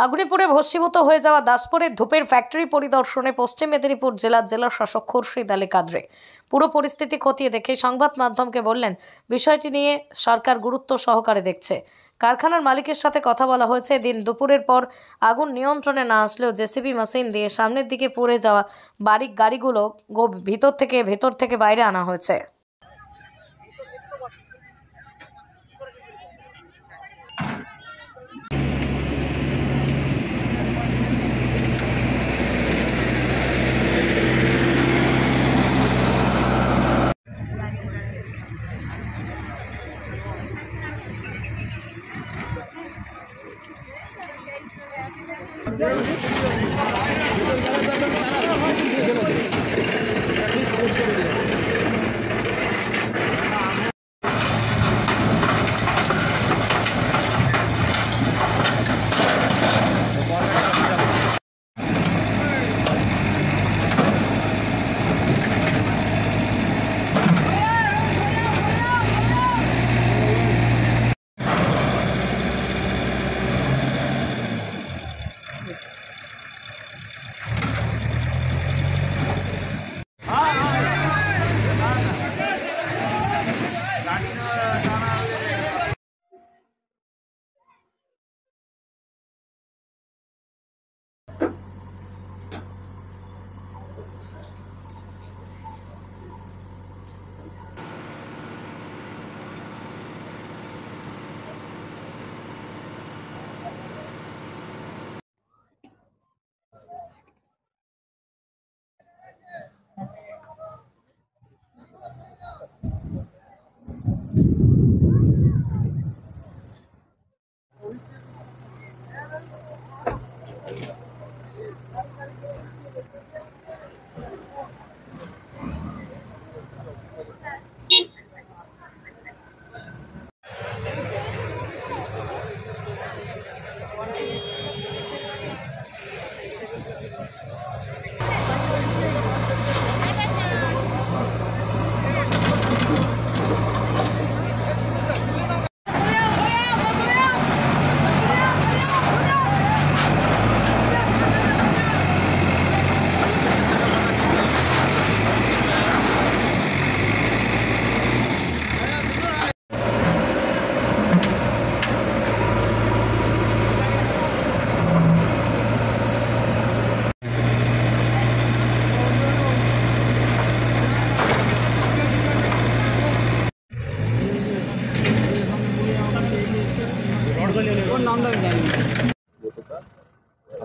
আগুনে পুড়ে ভস্মীভূত হয়ে যাওয়া দাসপুরের ধূপের ফ্যাক্টরি পরিদর্শনে পশ্চিম মেদিনীপুর জেলা শাসক খুরশিদ আলী কাদরে পুরো পরিস্থিতি খতিয়ে দেখে সংবাদ মাধ্যমকে বললেন, বিষয়টি নিয়ে সরকার গুরুত্ব সহকারে দেখছে। কারখানার মালিকের সাথে কথা বলা হয়েছে। দিন দুপুরের পর আগুন নিয়ন্ত্রণে না আসলেও জেসিবি মেশিন দিয়ে সামনের দিকে পুড়ে যাওয়া বাড়ির গাড়িগুলো ভেতর থেকে বাইরে আনা হয়েছে।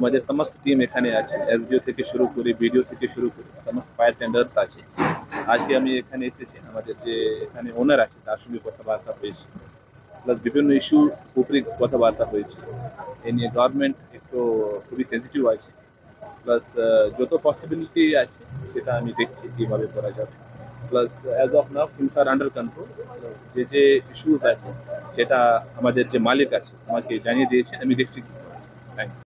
আমাদের সমস্ত টিম এখানে আছে, এসডিও থেকে শুরু করে ভিডিও থেকে শুরু করে সমস্ত ফায়ার টেন্ডার্স আছে। আজকে আমি এখানে এসেছি, আমাদের যে এখানে ওনার আছে তার সঙ্গে কথাবার্তা হয়েছে, প্লাস বিভিন্ন ইস্যু উপরে কথাবার্তা হয়েছে। এ নিয়ে গভর্নমেন্ট একটু খুবই সেন্সিটিভ আছে, প্লাস যত পসিবিলিটি আছে সেটা আমি দেখছি কীভাবে করা যাবে। Plus as of now things are under control. Plus যে ইস্যুস আছে সেটা আমাদের যে মালিক আছে আমাকে জানিয়ে দিয়েছে, আমি দেখছি। Thank you.